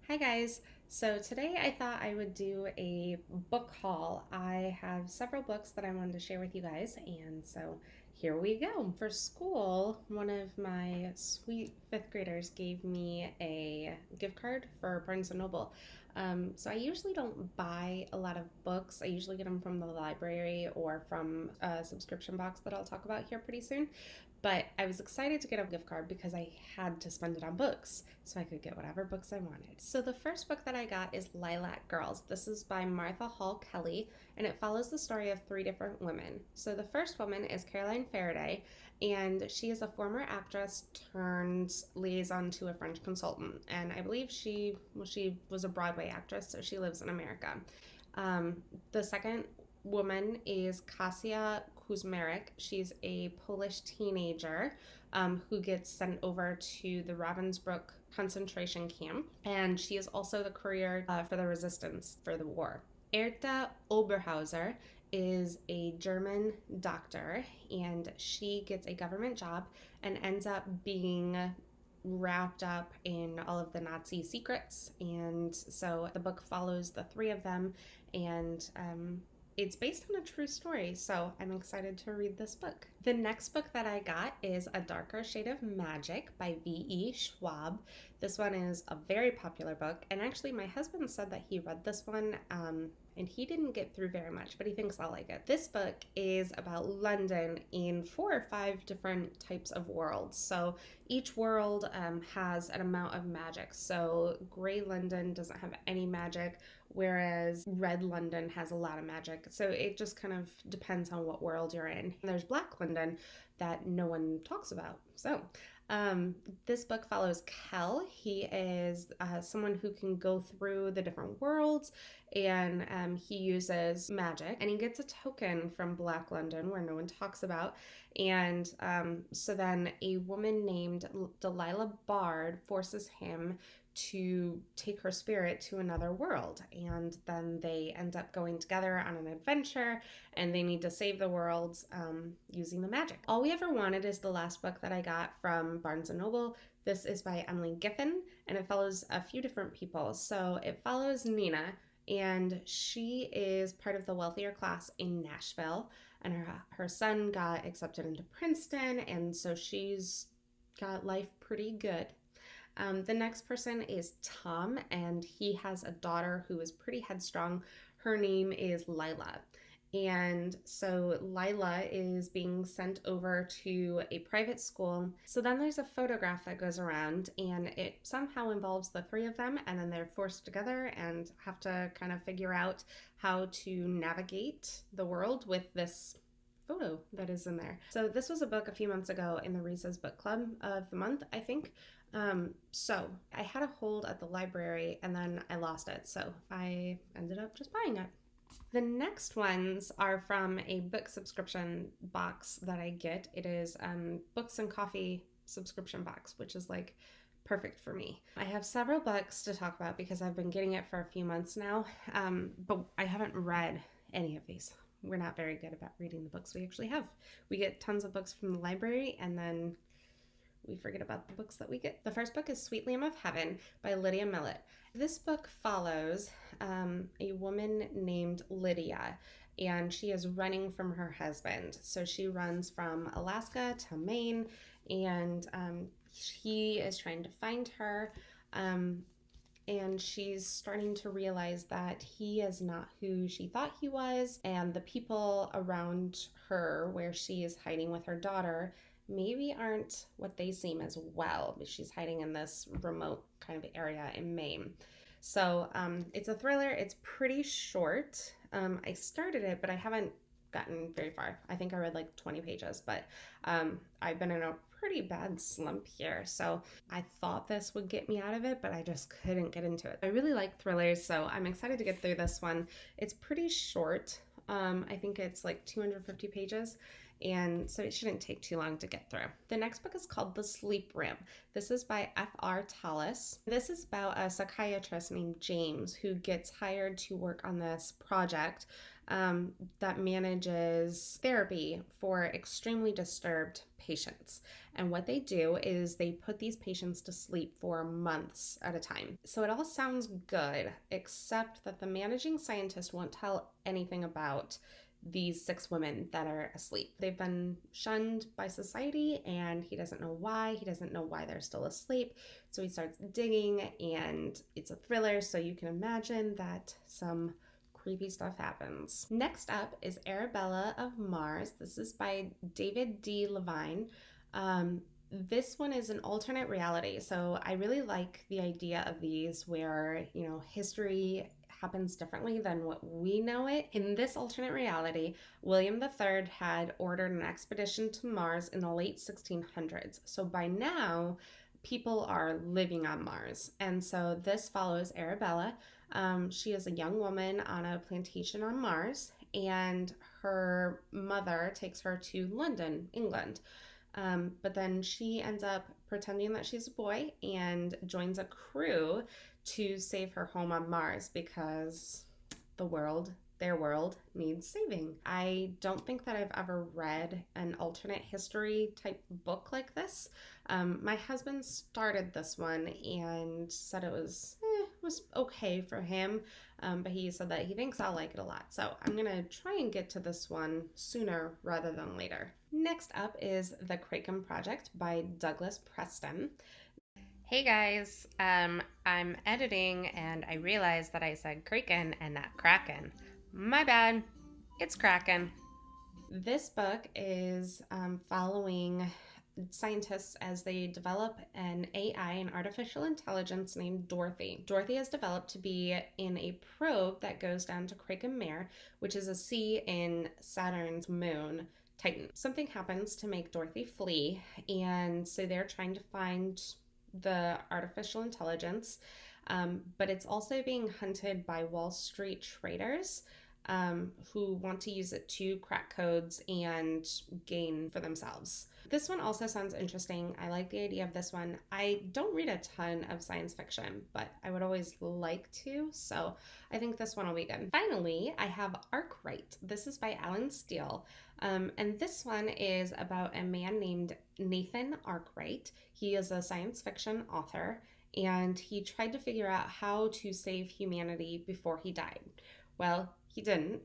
Hi guys! So today I thought I would do a book haul. I have several books that I wanted to share with you guys, and so here we go. For school, one of my sweet fifth graders gave me a gift card for Barnes & Noble. So I usually don't buy a lot of books. I usually get them from the library or from a subscription box that I'll talk about here pretty soon. But I was excited to get a gift card because I had to spend it on books so I could get whatever books I wanted. So the first book that I got is Lilac Girls. This is by Martha Hall Kelly, and it follows the story of three different women. So the first woman is Caroline Faraday, and she is a former actress turned liaison to a French consultant. And I believe she was a Broadway actress, so she lives in America. The second woman is Kasia Kuzmarek. She's a Polish teenager who gets sent over to the Ravensbrück concentration camp, and she is also the courier for the resistance for the war. Erta Oberhauser is a German doctor, and she gets a government job and ends up being wrapped up in all of the Nazi secrets. And so the book follows the three of them, and it's based on a true story, so I'm excited to read this book. The next book that I got is A Darker Shade of Magic by V.E. Schwab. This one is a very popular book, and actually my husband said that he read this one and he didn't get through very much, but he thinks I'll like it. This book is about London in 4 or 5 different types of worlds. So each world has an amount of magic. So Grey London doesn't have any magic, whereas Red London has a lot of magic. So it just kind of depends on what world you're in. There's Black London that no one talks about. So this book follows Kel. He is someone who can go through the different worlds, and he uses magic, and he gets a token from Black London where no one talks about. And so then a woman named Delilah Bard forces him to take her spirit to another world, and then they end up going together on an adventure, and they need to save the worlds using the magic. All We Ever Wanted is the last book that I got from Barnes & Noble. This is by Emily Giffen, and it follows a few different people. So it follows Nina, and she is part of the wealthier class in Nashville, and her son got accepted into Princeton, and so she's got life pretty good. The next person is Tom, and he has a daughter who is pretty headstrong. Her name is Lila. And so Lila is being sent over to a private school. So then there's a photograph that goes around, and it somehow involves the three of them, and then they're forced together and have to kind of figure out how to navigate the world with this photo that is in there. So this was a book a few months ago in the Reese's Book Club of the month, I think. So I had a hold at the library and then I lost it, so I ended up just buying it. The next ones are from a book subscription box that I get. It is Books and Coffee subscription box, which is like perfect for me. I have several books to talk about because I've been getting it for a few months now, but I haven't read any of these. We're not very good about reading the books we actually have. We get tons of books from the library, and then we forget about the books that we get. The first book is Sweet Lamb of Heaven by Lydia Millett. This book follows a woman named Lydia, and she is running from her husband. So she runs from Alaska to Maine, and he is trying to find her, and she's starting to realize that he is not who she thought he was, and the people around her where she is hiding with her daughter maybe aren't what they seem as well. She's hiding in this remote kind of area in Maine. So it's a thriller. It's pretty short. I started it, but I haven't gotten very far. I think I read like 20 pages, but I've been in a pretty bad slump here. So I thought this would get me out of it, but I just couldn't get into it. I really like thrillers, so I'm excited to get through this one. It's pretty short. I think it's like 250 pages. and so it shouldn't take too long to get through. The next book is called The Sleep Room. This is by F.R. Tallis. This is about a psychiatrist named James who gets hired to work on this project that manages therapy for extremely disturbed patients. And what they do is they put these patients to sleep for months at a time. So it all sounds good, except that the managing scientist won't tell anything about these 6 women that are asleep. They've been shunned by society, and he doesn't know why. He doesn't know why they're still asleep. So he starts digging, and it's a thriller, so you can imagine that some creepy stuff happens. Next up is Arabella of Mars. This is by David D. Levine. This one is an alternate reality. So I really like the idea of these where, history happens differently than what we know it. In this alternate reality, William III had ordered an expedition to Mars in the late 1600s. So by now, people are living on Mars. And so this follows Arabella. She is a young woman on a plantation on Mars, and her mother takes her to London, England. But then she ends up pretending that she's a boy and joins a crew to save her home on Mars because their world, needs saving. I don't think that I've ever read an alternate history type book like this. My husband started this one and said it was okay for him, but he said that he thinks I'll like it a lot. So I'm gonna try and get to this one sooner rather than later. Next up is The Kraken Project by Douglas Preston. Hey guys, I'm editing and I realized that I said Kraken and not Kraken. My bad, it's Kraken. This book is following scientists as they develop an AI, an artificial intelligence named Dorothy. Dorothy is developed to be in a probe that goes down to Kraken Mare, which is a sea in Saturn's moon, Titan. Something happens to make Dorothy flee, and so they're trying to find the artificial intelligence, but it's also being hunted by Wall Street traders who want to use it to crack codes and gain for themselves. This one also sounds interesting. I like the idea of this one. I don't read a ton of science fiction, but I would always like to, so I think this one will be good. Finally, I have Arkwright. This is by Alan Steele, and this one is about a man named Nathan Arkwright. He is a science fiction author, and he tried to figure out how to save humanity before he died. Well, he didn't.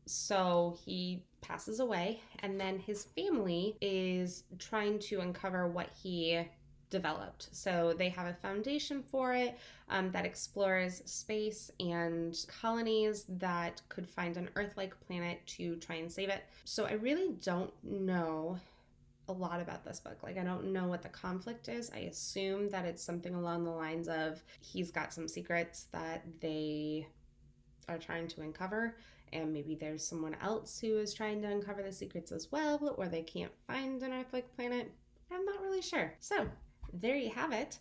So he passes away, and then his family is trying to uncover what he developed. So they have a foundation for it that explores space and colonies that could find an Earth-like planet to try and save it. So I really don't know a lot about this book. Like, I don't know what the conflict is. I assume that it's something along the lines of he's got some secrets that they are trying to uncover, and maybe there's someone else who is trying to uncover the secrets as well, or they can't find an Earth-like planet. I'm not really sure. So there you have it.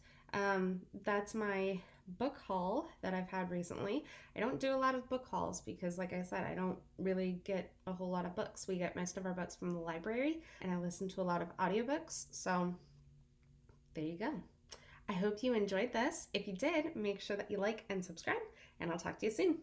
That's my book haul that I've had recently. I don't do a lot of book hauls because, like I said, I don't really get a whole lot of books. We get most of our books from the library, and I listen to a lot of audiobooks. So there you go. I hope you enjoyed this. If you did, make sure that you like and subscribe, and I'll talk to you soon.